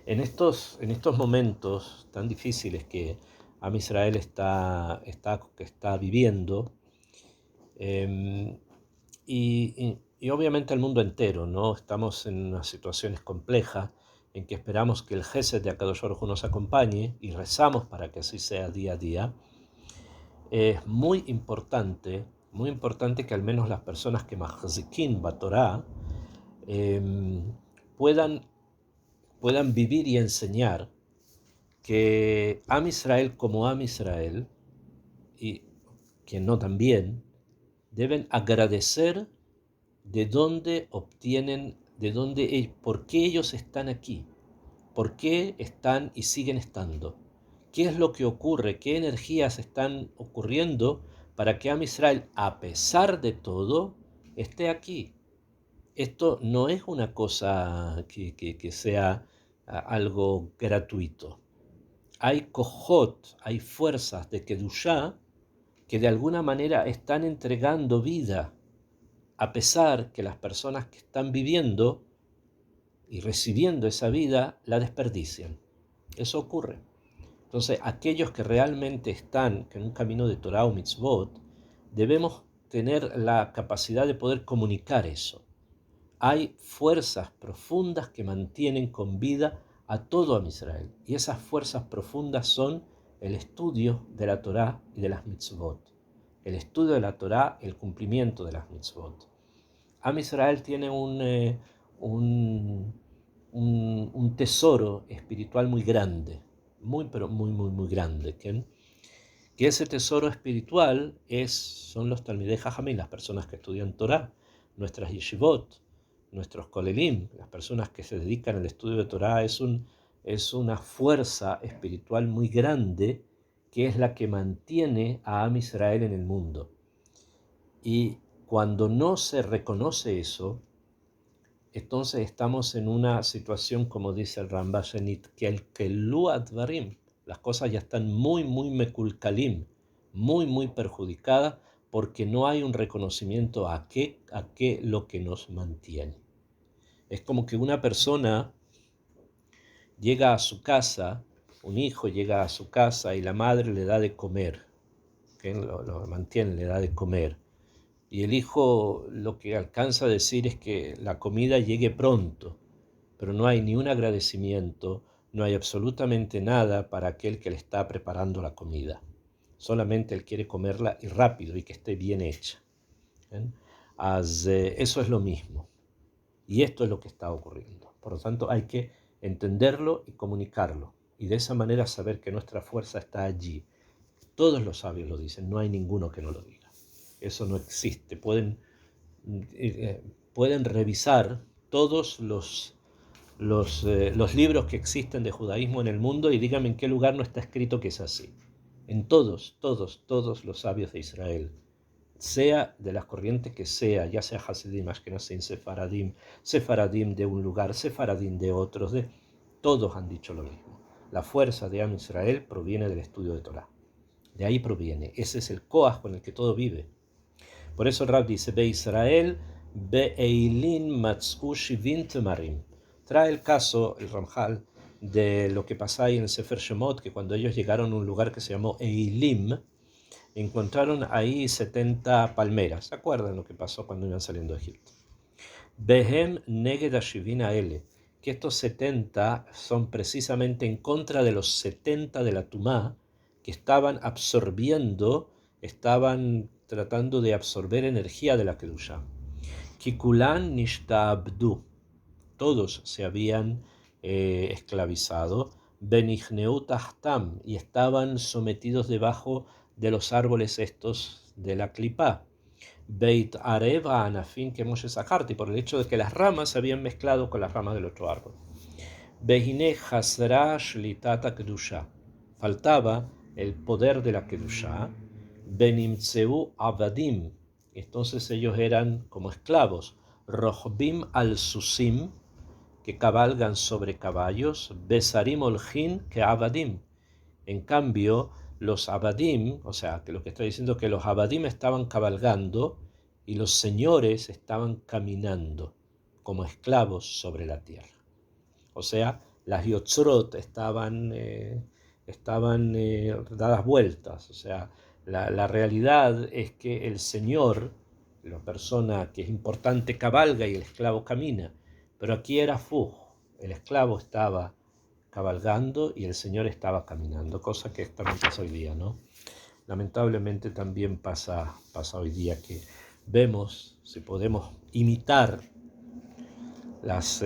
En estos momentos tan difíciles que Am Israel está viviendo, y obviamente el mundo entero, ¿no? Estamos en unas situaciones complejas en que esperamos que el Gesed de Akadosh Baruj Hu nos acompañe y rezamos para que así sea día a día. Es muy importante que al menos las personas que Mahzikin Batorá puedan vivir y enseñar que Am Israel como Am Israel, y quien no también, deben agradecer por qué ellos están aquí, por qué están y siguen estando, qué es lo que ocurre, qué energías están ocurriendo para que Am Israel, a pesar de todo, esté aquí. Esto no es una cosa que sea algo gratuito. Hay kohot, hay fuerzas de Kedushá que de alguna manera están entregando vida, a pesar que las personas que están viviendo y recibiendo esa vida la desperdician. Eso ocurre. Entonces, aquellos que realmente están en un camino de Torah o Mitzvot, debemos tener la capacidad de poder comunicar eso. Hay fuerzas profundas que mantienen con vida a todo Am Israel, y esas fuerzas profundas son el estudio de la Torah y de las mitzvot. El estudio de la Torah, el cumplimiento de las mitzvot. Am Israel tiene un tesoro espiritual muy grande, pero muy grande. Que ese tesoro espiritual son los Talmidei Jajamim, las personas que estudian Torah, nuestras yeshivot, nuestros kolelim, las personas que se dedican al estudio de Torah. Es una fuerza espiritual muy grande que es la que mantiene a Am Israel en el mundo. Y cuando no se reconoce eso, entonces estamos en una situación, como dice el Rambam Shenit, que el kelu advarim, las cosas ya están muy mekulkalim, muy perjudicadas, porque no hay un reconocimiento a qué lo que nos mantiene. Es como que una persona llega a su casa, un hijo llega a su casa y la madre le da de comer, ¿okay? Lo mantiene, le da de comer. Y el hijo lo que alcanza a decir es que la comida llegue pronto, pero no hay ni un agradecimiento, no hay absolutamente nada para aquel que le está preparando la comida. Solamente él quiere comerla y rápido y que esté bien hecha. Eso es lo mismo. Y esto es lo que está ocurriendo. Por lo tanto, hay que entenderlo y comunicarlo. Y de esa manera saber que nuestra fuerza está allí. Todos los sabios lo dicen, no hay ninguno que no lo diga. Eso no existe. Pueden revisar todos los libros que existen de judaísmo en el mundo y díganme en qué lugar no está escrito que es así. En todos los sabios de Israel, sea de las corrientes que sea, ya sea Hasidim, Ashkenazim, Sefaradim de un lugar, Sefaradim de otros, todos han dicho lo mismo. La fuerza de Am Israel proviene del estudio de Torah. De ahí proviene. Ese es el koach con el que todo vive. Por eso el Rab dice, Be Israel Be'eilin matz'u shivin temarim. Trae el caso, el Ramjal, de lo que pasa ahí en el Sefer Shemot, que cuando ellos llegaron a un lugar que se llamó Eilim, encontraron ahí 70 palmeras. ¿Se acuerdan lo que pasó cuando iban saliendo de Egipto? Behem neged ashivina ele, que estos 70 son precisamente en contra de los 70 de la Tumá, que estaban absorbiendo, estaban tratando de absorber energía de la Kedusha. Kikulan nishtabdu, todos se habían esclavizado, benigneu tahtam, y estaban sometidos debajo de los árboles estos de la clipá. Beit areva anafin que Moshe Saharti, por el hecho de que las ramas se habían mezclado con las ramas del otro árbol. Behine hasra shlitata kedusha, faltaba el poder de la kedusha. Benimtseu avadim, entonces ellos eran como esclavos. Rohbim al susim, que cabalgan sobre caballos. Besarim olhin que avadim. En cambio, los abadim, o sea, que lo que está diciendo es que los abadim estaban cabalgando y los señores estaban caminando como esclavos sobre la tierra. O sea, las yotzrot estaban dadas vueltas. O sea, la realidad es que el señor, la persona que es importante, cabalga y el esclavo camina. Pero aquí era fuj, el esclavo estaba cabalgando y el Señor estaba caminando, cosa que también pasa hoy día, ¿no? Lamentablemente también pasa hoy día que vemos, si podemos imitar las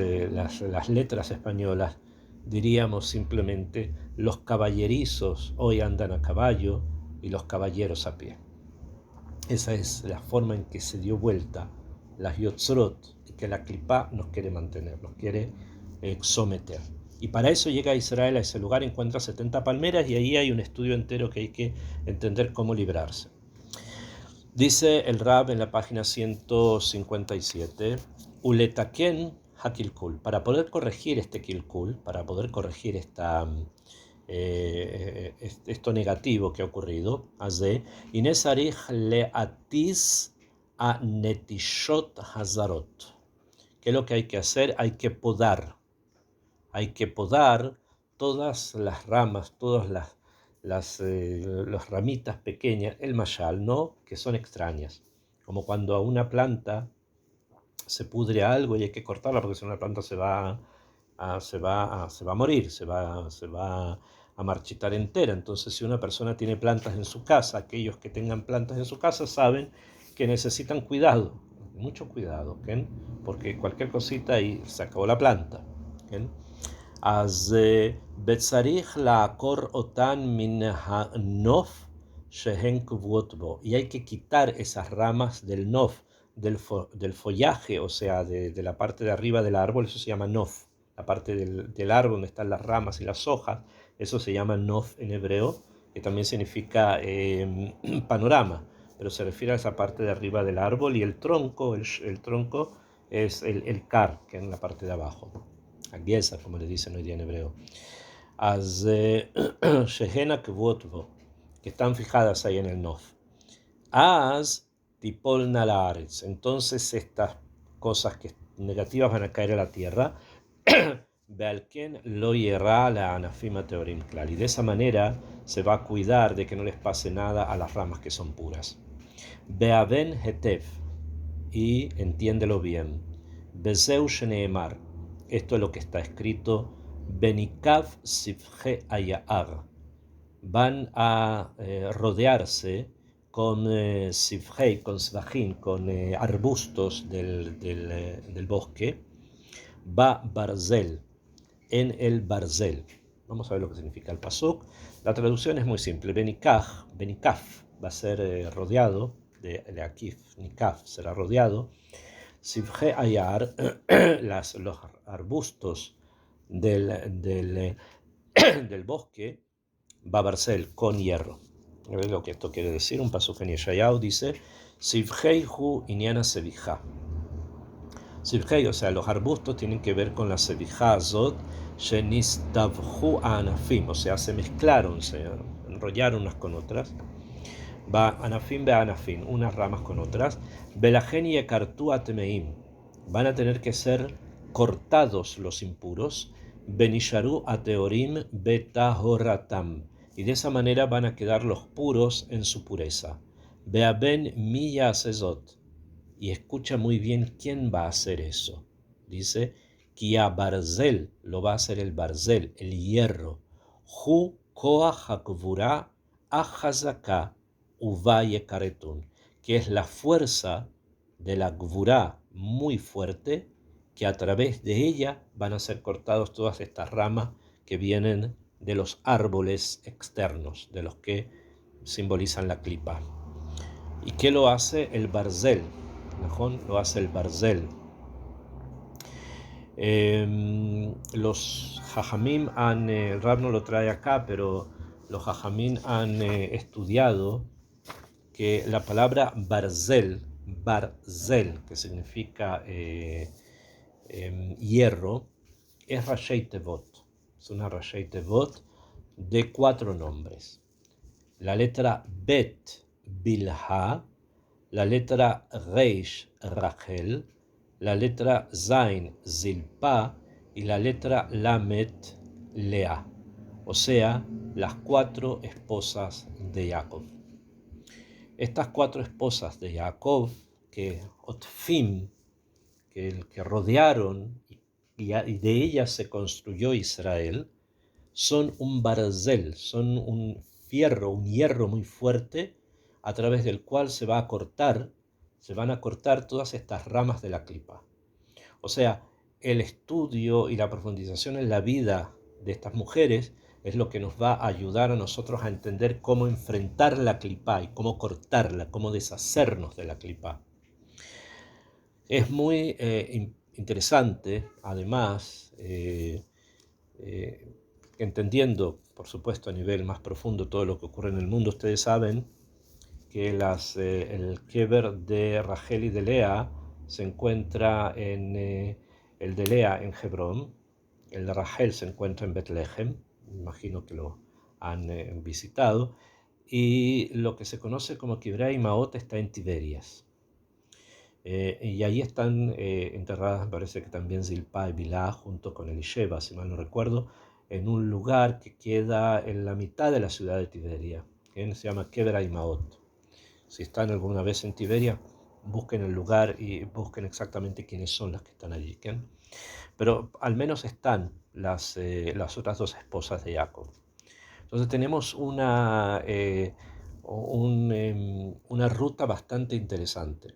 letras españolas, diríamos simplemente, los caballerizos hoy andan a caballo y los caballeros a pie. Esa es la forma en que se dio vuelta las yotzrot y que la clipá nos quiere mantener, nos quiere someter. Y para eso llega Israel a ese lugar, encuentra 70 palmeras y ahí hay un estudio entero que hay que entender cómo librarse. Dice el Rab en la página 157, Uletaken hakilkul, para poder corregir este kilkul, para poder corregir esto negativo que ha ocurrido, Azé, Inesarich leatis a netishot hazarot. ¿Qué es lo que hay que hacer? Hay que podar todas las ramas, todas las ramitas pequeñas, el mashal, ¿no? Que son extrañas. Como cuando a una planta se pudre algo y hay que cortarla porque si no la planta se va a morir, se va a marchitar entera. Entonces, si una persona tiene plantas en su casa, aquellos que tengan plantas en su casa saben que necesitan cuidado, mucho cuidado, ¿okay? Porque cualquier cosita y se acabó la planta, ¿okay? אז בצריך לעקור אותן מן הנוף שהן קבועות בו. Y hay que quitar esas ramas del nof, del follaje, o sea, de la parte de arriba del árbol, eso se llama nof. La parte del árbol donde están las ramas y las hojas, eso se llama nof en hebreo, que también significa panorama, pero se refiere a esa parte de arriba del árbol, y el tronco es el kar, que es en la parte de abajo. Agiesa, como le dicen hoy día en hebreo. Az shehena kvot bo, que están fijadas ahí en el nof. Az tipolna laaretz, entonces estas cosas negativas van a caer a la tierra. Bealken lo yerra la anafima teorim klal, y de esa manera se va a cuidar de que no les pase nada a las ramas que son puras. Beaven hetef, y entiéndelo bien. Bezeu sheneemar, esto es lo que está escrito, Benikav Sifje Ayar. Van a rodearse con Sifje, con Svajín, con arbustos del bosque, Ba Barzel, en el Barzel. Vamos a ver lo que significa el pasuk. La traducción es muy simple. Benikaf va a ser rodeado, de Akif, Nikaf será rodeado. Sifje Ayar, los arbustos del bosque, Babarcel, con hierro. ¿Ves lo que esto quiere decir? Un pasuk en Yeshayahu dice, Sifjeihu inyana sevija. Sifjei, o sea, los arbustos tienen que ver con la sevija zot, shenisdavhu anafim, o sea, se mezclaron, se enrollaron unas con otras. va anafim be anafim, unas ramas con otras. Belajen y ekartu atemeim, van a tener que ser cortados los impuros. Benisharu ateorim betahoratam, y de esa manera van a quedar los puros en su pureza. Beaben miya sezot, y escucha muy bien quién va a hacer eso. Dice, Kia barzel, lo va a hacer el barzel, el hierro. Hu koach hakvura ahazaka uvaye karetun, que es la fuerza de la gvurá muy fuerte, que a través de ella van a ser cortados todas estas ramas que vienen de los árboles externos, de los que simbolizan la clipa. ¿Y qué lo hace el barzel? Lo hace el barzel. Los jajamim el Rab no lo trae acá, pero los jajamim han estudiado que la palabra barzel, que significa hierro, es Rashei Tevot. Es una Rashei Tevot de 4 nombres. La letra Bet, Bilha, la letra Reish, Rachel, la letra Zain, Zilpa, y la letra Lamet, Lea, o sea, las 4 esposas de Jacob. Estas 4 esposas de Jacob, que Otfim, que rodearon, y de ellas se construyó Israel, son un barzel, son un hierro muy fuerte, a través del cual se van a cortar todas estas ramas de la clipa. O sea, el estudio y la profundización en la vida de estas mujeres es lo que nos va a ayudar a nosotros a entender cómo enfrentar la clipa y cómo cortarla, cómo deshacernos de la clipa. Es muy interesante, además, entendiendo, por supuesto, a nivel más profundo todo lo que ocurre en el mundo. Ustedes saben que el Keber de Rachel y de Lea se encuentra en el de Lea en Hebrón, el de Rachel se encuentra en Betlehem, imagino que lo han visitado, y lo que se conoce como Kibrei Maot está en Tiberias. Y ahí están enterradas, me parece que también Zilpa y Bilá, junto con Elisheba, si mal no recuerdo, en un lugar que queda en la mitad de la ciudad de Tiberia, que se llama Keber Maot. Si están alguna vez en Tiberia, busquen el lugar y busquen exactamente quiénes son las que están allí. ¿Okay? Pero al menos están las otras 2 esposas de Jacob. Entonces tenemos una ruta bastante interesante.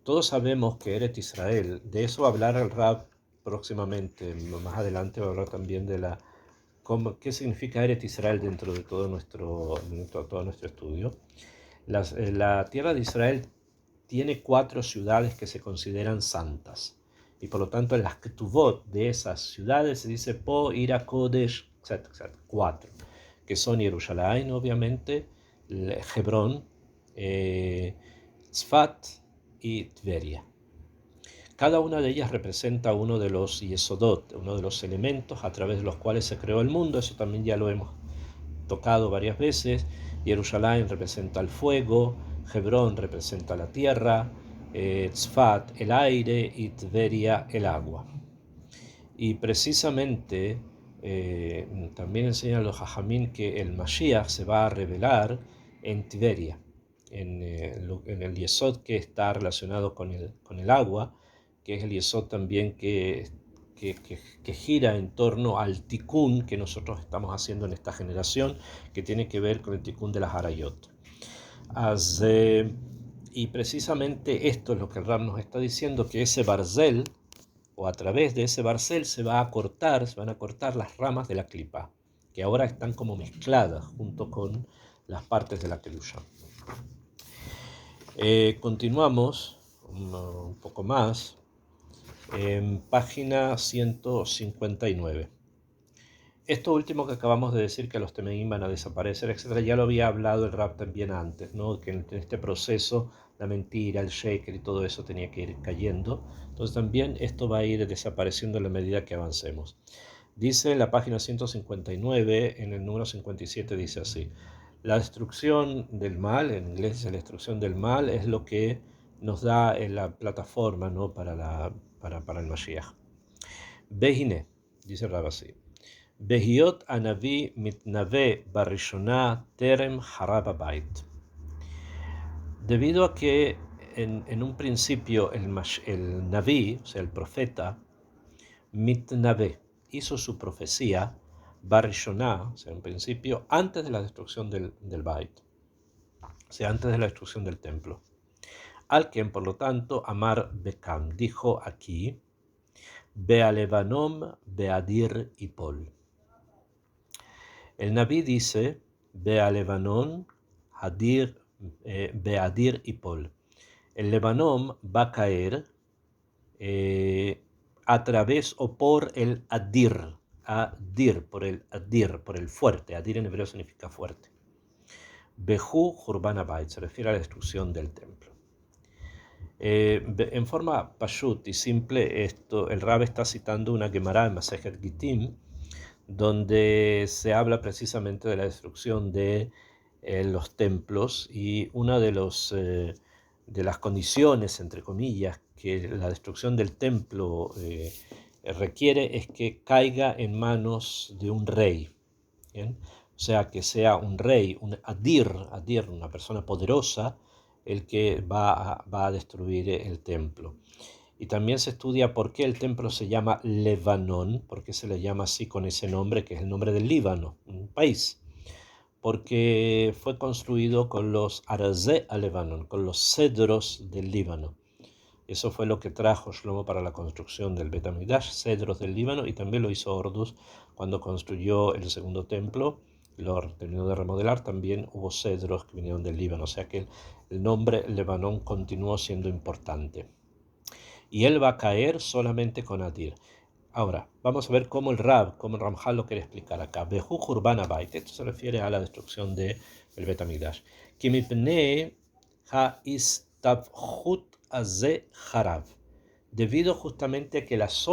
Todos sabemos que Eretz Israel, de eso va a hablar el Rab próximamente, más adelante va a hablar también de qué significa Eretz Israel dentro de todo nuestro estudio. La tierra de Israel tiene 4 ciudades que se consideran santas, y por lo tanto en las ketuvot de esas ciudades se dice Po, Ira, Kodesh, etc. 4, que son Jerusalén, obviamente, Hebrón, Tzfat y Tveria. Cada una de ellas representa uno de los yesodot, uno de los elementos a través de los cuales se creó el mundo. Eso también ya lo hemos tocado varias veces. Jerusalén representa el fuego, Hebrón representa la tierra, Tzfat el aire y Tveria el agua. Y precisamente también enseñan los Jajamín que el Mashiach se va a revelar en Tveria, en el yesod que está relacionado con el agua, que es el yesod también que gira en torno al tikkun que nosotros estamos haciendo en esta generación, que tiene que ver con el tikkun de las harayot. Y precisamente esto es lo que el Rab nos está diciendo, que ese barzel, o a través de ese barzel, se van a cortar las ramas de la clipa, que ahora están como mezcladas junto con las partes de la kelusha. Continuamos un poco más en página 159. Esto último que acabamos de decir, que los temeim van a desaparecer, etc., ya lo había hablado el Rab también antes, ¿no? Que en este proceso la mentira, el shaker y todo eso tenía que ir cayendo. Entonces también esto va a ir desapareciendo a la medida que avancemos. Dice en la página 159, en el número 57, dice así: La destrucción del mal, en inglés es la destrucción del mal, es lo que nos da la plataforma, ¿no? para el Mashiach. Behine, dice Rabasi. Behiot anavi mitnave barishona terem harab habayit. Debido a que en un principio el Naví, o sea, el profeta, mitnave, hizo su profecía, Barishoná, o sea, en principio, antes de la destrucción del Bait, o sea, antes de la destrucción del templo. Al quien, por lo tanto, Amar Bekam, dijo aquí, Bealevanom Beadir Ipol. El Naví dice, Bealevanon Hadir Beadir Ipol. El Lebanon va a caer a través o por el Adir, por el fuerte. Adir en hebreo significa fuerte. Behu Hurban Habayit, se refiere a la destrucción del templo. En forma pashut y simple, el Rab está citando una Gemara en Masejet Gittim, donde se habla precisamente de la destrucción de los templos, y una de las condiciones, entre comillas, que la destrucción del templo requiere es que caiga en manos de un rey. ¿Bien? O sea, que sea un rey, un adir, una persona poderosa, el que va a destruir el templo. Y también se estudia por qué el templo se llama Lebanón, por qué se le llama así con ese nombre, que es el nombre del Líbano, un país. Porque fue construido con los arazé a Lebanón, con los cedros del Líbano. Eso fue lo que trajo Shlomo para la construcción del Bet HaMikdash, cedros del Líbano, y también lo hizo Ordus cuando construyó el segundo templo. Lo terminó de remodelar, también hubo cedros que vinieron del Líbano, o sea que el nombre Lebanón continuó siendo importante. Y él va a caer solamente con Adir. Ahora, vamos a ver cómo el Ramjal lo quiere explicar acá. Behu Hurban Habayit, esto se refiere a la destrucción del Bet HaMikdash. Ki mipnei ha'istabchut hazeh harav. Debido justamente a que las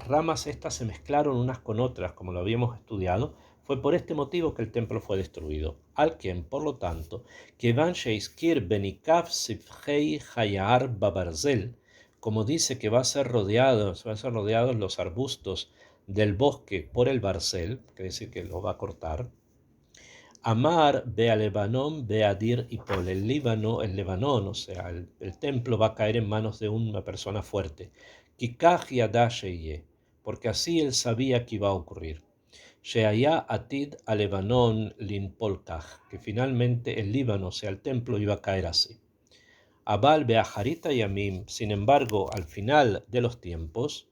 ramas estas se mezclaron unas con otras, como lo habíamos estudiado, fue por este motivo que el templo fue destruido. Al quien, por lo tanto, Kevan sheizkir benikav sifhei hayar babarzel, como dice que van a ser rodeados los arbustos del bosque por el barcel, quiere decir que lo va a cortar. Amar Bea Lebanon, Beadir y por el Lebanón, o sea, el templo va a caer en manos de una persona fuerte. Kikach yada sheye, porque así él sabía que iba a ocurrir. Sheaya atid a Lebanon linpolkach, que finalmente el Líbano, o sea, el templo iba a caer así. Abal Beajarita Yamim, sin embargo, al final de los tiempos,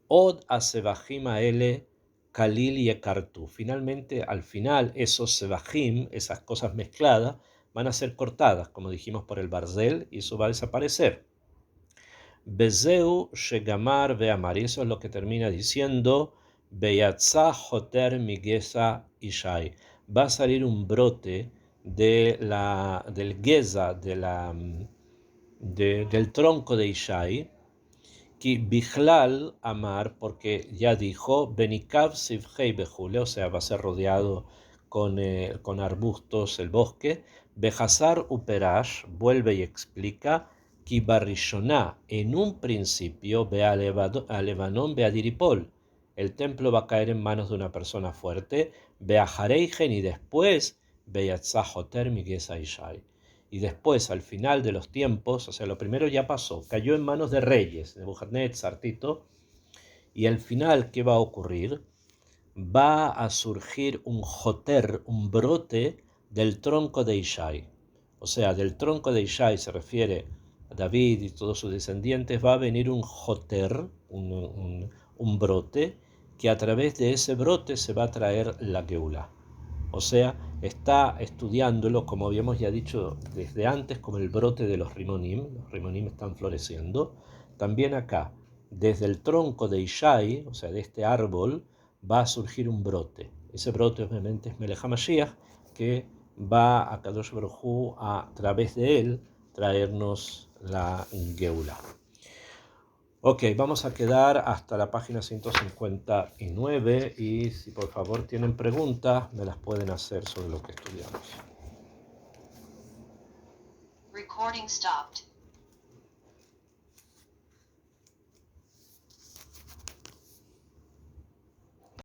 Od Asebahim Aele Kalil Yekartu. Finalmente, al final, esos Sebahim, esas cosas mezcladas, van a ser cortadas, como dijimos, por el Barzel, y eso va a desaparecer. Bezeu Shegamar Beamar, y eso es lo que termina diciendo Beyatza Joter Migesa Ishai. Va a salir un brote del Geza, del tronco de Ishai, que Bichlal Amar, porque ya dijo, Benikav Sivhei Bejule, o sea, va a ser rodeado con arbustos el bosque. Bejazar Uperash vuelve y explica, que Barishoná, en un principio, ve a Lebanon, ve a Diripol. El templo va a caer en manos de una persona fuerte, ve a Jareigen, y después, ve a Tzahoter Migesa Ishai. Y después, al final de los tiempos, o sea, lo primero ya pasó, cayó en manos de reyes, Nebuchadnezzar, Tito, y al final, ¿qué va a ocurrir? Va a surgir un joter, un brote del tronco de Ishai. O sea, del tronco de Ishai se refiere a David y todos sus descendientes, va a venir un joter, un brote, que a través de ese brote se va a traer la Geulá. O sea, está estudiándolo, como habíamos ya dicho desde antes, como el brote de los rimonim están floreciendo. También acá, desde el tronco de Ishai, o sea, de este árbol, va a surgir un brote. Ese brote obviamente es Melech HaMashiach, que va a Kadosh Baruj Hu, a través de él, traernos la Geulá. Ok, vamos a quedar hasta la página 159, y si por favor tienen preguntas, me las pueden hacer sobre lo que estudiamos. Recording stopped.